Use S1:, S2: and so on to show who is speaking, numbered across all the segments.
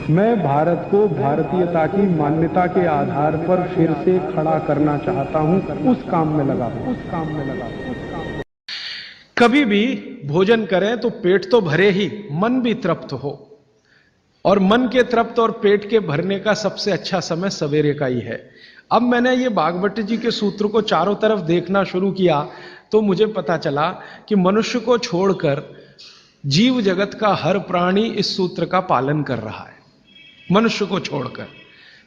S1: मैं भारत को भारतीयता की मान्यता के आधार पर फिर से खड़ा करना चाहता हूं, उस काम में लगा हूं।
S2: कभी भी भोजन करें तो पेट तो भरे ही, मन भी तृप्त हो। और मन के तृप्त और पेट के भरने का सबसे अच्छा समय सवेरे का ही है। अब मैंने ये भागवत जी के सूत्र को चारों तरफ देखना शुरू किया तो मुझे पता चला कि मनुष्य को छोड़कर जीव जगत का हर प्राणी इस सूत्र का पालन कर रहा है, मनुष्य को छोड़कर।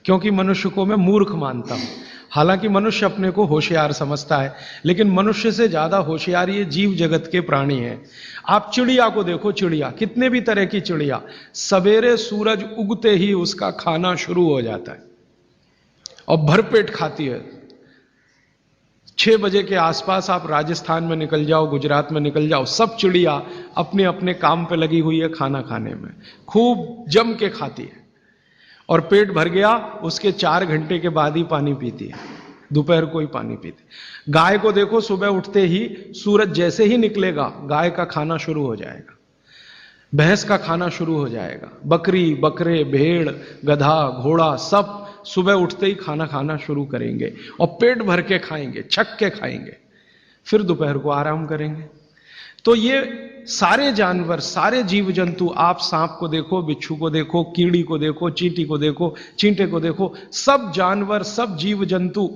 S2: क्योंकि मनुष्य को मैं मूर्ख मानता हूं। हालांकि मनुष्य अपने को होशियार समझता है, लेकिन मनुष्य से ज्यादा होशियार ये जीव जगत के प्राणी हैं। आप चिड़िया को देखो, चिड़िया, कितने भी तरह की चिड़िया, सवेरे सूरज उगते ही उसका खाना शुरू हो जाता है और भरपेट खाती है। 6 बजे के आसपास आप राजस्थान में निकल जाओ, गुजरात में निकल जाओ, सब चिड़िया अपने अपने काम पे लगी हुई है, खाना खाने में खूब जम के खाती है। और पेट भर गया, उसके 4 घंटे के बाद ही पानी पीती है, दोपहर को ही पानी पीती। गाय को देखो, सुबह उठते ही सूरज जैसे ही निकलेगा गाय का खाना शुरू हो जाएगा, भैंस का खाना शुरू हो जाएगा। बकरी, बकरे, भेड़, गधा, घोड़ा सब सुबह उठते ही खाना खाना शुरू करेंगे और पेट भर के खाएंगे, छक के खाएंगे, फिर दोपहर को आराम करेंगे। तो ये सारे जानवर, सारे जीव जंतु, आप सांप को देखो, बिच्छू को देखो, कीड़ी को देखो, चींटी को देखो, चींटे को देखो, सब जानवर, सब जीव जंतु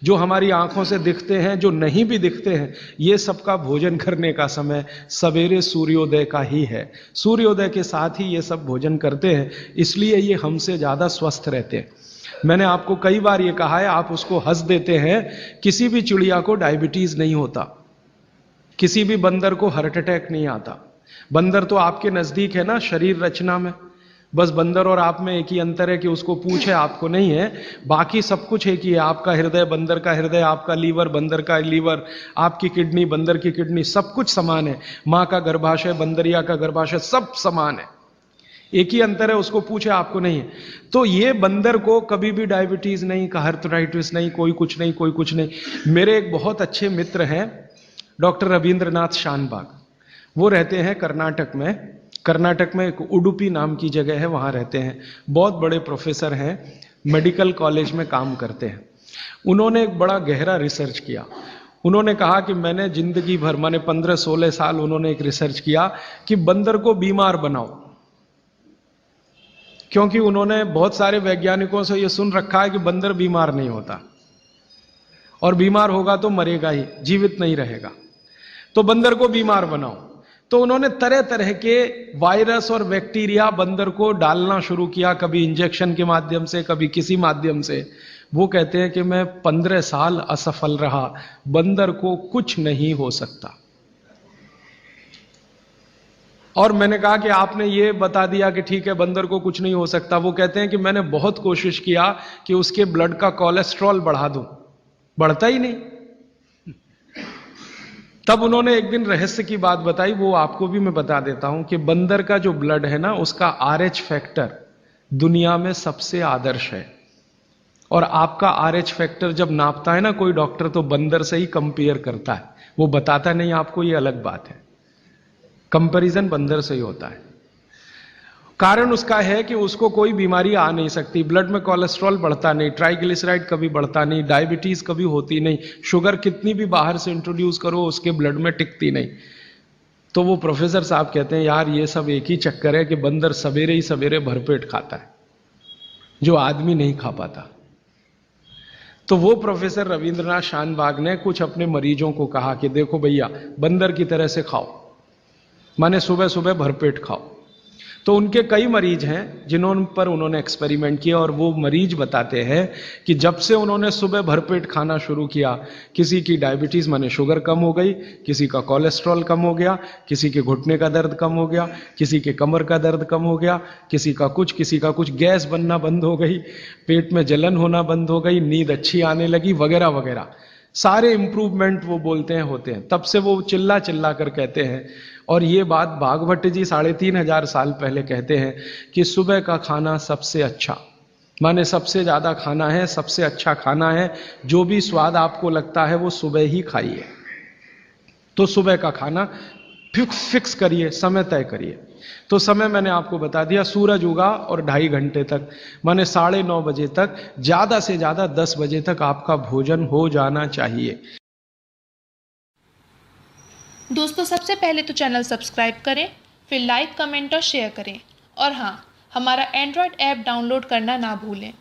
S2: जो हमारी आंखों से दिखते हैं, जो नहीं भी दिखते हैं, ये सबका भोजन करने का समय सवेरे सूर्योदय का ही है। सूर्योदय के साथ ही ये सब भोजन करते हैं, इसलिए ये हमसे ज्यादा स्वस्थ रहते हैं। मैंने आपको कई बार ये कहा है, आप उसको हंस देते हैं। किसी भी चिड़िया को डायबिटीज नहीं होता, किसी भी बंदर को हार्ट अटैक नहीं आता। बंदर तो आपके नजदीक है ना शरीर रचना में, बस बंदर और आप में एक ही अंतर है कि उसको पूंछ है, आपको नहीं है। बाकी सब कुछ एक ही है। आपका हृदय बंदर का हृदय, आपका लीवर बंदर का लीवर, आपकी किडनी बंदर की किडनी, सब कुछ समान है। मां का गर्भाशय, बंदरिया का गर्भाशय, सब समान है। एक ही अंतर है, उसको पूछे, आपको नहीं है। तो ये बंदर को कभी भी डायबिटीज नहीं, हार्टराइटिस नहीं, कोई कुछ नहीं, कोई कुछ नहीं। मेरे एक बहुत अच्छे मित्र हैं डॉक्टर रविंद्रनाथ शानबाग, वो रहते हैं कर्नाटक में। कर्नाटक में एक उडुपी नाम की जगह है, वहां रहते हैं। बहुत बड़े प्रोफेसर हैं, मेडिकल कॉलेज में काम करते हैं। उन्होंने एक बड़ा गहरा रिसर्च किया। उन्होंने कहा कि मैंने जिंदगी भर, माने 15-16 साल उन्होंने एक रिसर्च किया कि बंदर को बीमार बनाओ। क्योंकि उन्होंने बहुत सारे वैज्ञानिकों से यह सुन रखा है कि बंदर बीमार नहीं होता, और बीमार होगा तो मरेगा ही, जीवित नहीं रहेगा। तो बंदर को बीमार बनाओ। तो उन्होंने तरह तरह के वायरस और बैक्टीरिया बंदर को डालना शुरू किया, कभी इंजेक्शन के माध्यम से, कभी किसी माध्यम से। वो कहते हैं कि मैं 15 साल असफल रहा, बंदर को कुछ नहीं हो सकता। और मैंने कहा कि आपने ये बता दिया कि ठीक है बंदर को कुछ नहीं हो सकता। वो कहते हैं कि मैंने बहुत कोशिश किया कि उसके ब्लड का कोलेस्ट्रॉल बढ़ा दूं, बढ़ता ही नहीं। तब उन्होंने एक दिन रहस्य की बात बताई, वो आपको भी मैं बता देता हूं कि बंदर का जो ब्लड है ना, उसका RH फैक्टर दुनिया में सबसे आदर्श है। और आपका RH फैक्टर जब नापता है ना कोई डॉक्टर, तो बंदर से ही कंपेयर करता है, वो बताता नहीं आपको, ये अलग बात है। कंपैरिजन बंदर से ही होता है। कारण उसका है कि उसको कोई बीमारी आ नहीं सकती, ब्लड में कोलेस्ट्रॉल बढ़ता नहीं, ट्राइग्लिसराइड कभी बढ़ता नहीं, डायबिटीज कभी होती नहीं, शुगर कितनी भी बाहर से इंट्रोड्यूस करो उसके ब्लड में टिकती नहीं। तो वो प्रोफेसर साहब कहते हैं यार ये सब एक ही चक्कर है कि बंदर सवेरे ही सवेरे भरपेट खाता है, जो आदमी नहीं खा पाता। तो वो प्रोफेसर रविंद्रनाथ शानबाग ने कुछ अपने मरीजों को कहा कि देखो भैया, बंदर की तरह से खाओ, माने सुबह सुबह भरपेट खाओ। तो उनके कई मरीज हैं जिन्होंने पर उन्होंने एक्सपेरिमेंट किया, और वो मरीज बताते हैं कि जब से उन्होंने सुबह भरपेट खाना शुरू किया, किसी की डायबिटीज माने शुगर कम हो गई, किसी का कोलेस्ट्रॉल कम हो गया, किसी के घुटने का दर्द कम हो गया, किसी के कमर का दर्द कम हो गया, किसी का कुछ, गैस बनना बंद हो गई, पेट में जलन होना बंद हो गई, नींद अच्छी आने लगी, वगैरह वगैरह। सारे इंप्रूवमेंट वो बोलते हैं होते हैं। तब से वो चिल्ला चिल्ला कर कहते हैं, और ये बात भागवत जी 3500 साल पहले कहते हैं कि सुबह का खाना सबसे अच्छा, माने सबसे ज्यादा खाना है, सबसे अच्छा खाना है। जो भी स्वाद आपको लगता है वो सुबह ही खाइए। तो सुबह का खाना फिक्स करिए, समय तय करिए। तो समय मैंने आपको बता दिया, सूरज उगा और 2.5 घंटे तक, माने 9:30 बजे तक, ज्यादा से ज्यादा 10 बजे तक आपका भोजन हो जाना चाहिए।
S3: दोस्तों, सबसे पहले तो चैनल सब्सक्राइब करें, फिर लाइक, कमेंट और शेयर करें, और हाँ, हमारा एंड्रॉयड ऐप डाउनलोड करना ना भूलें।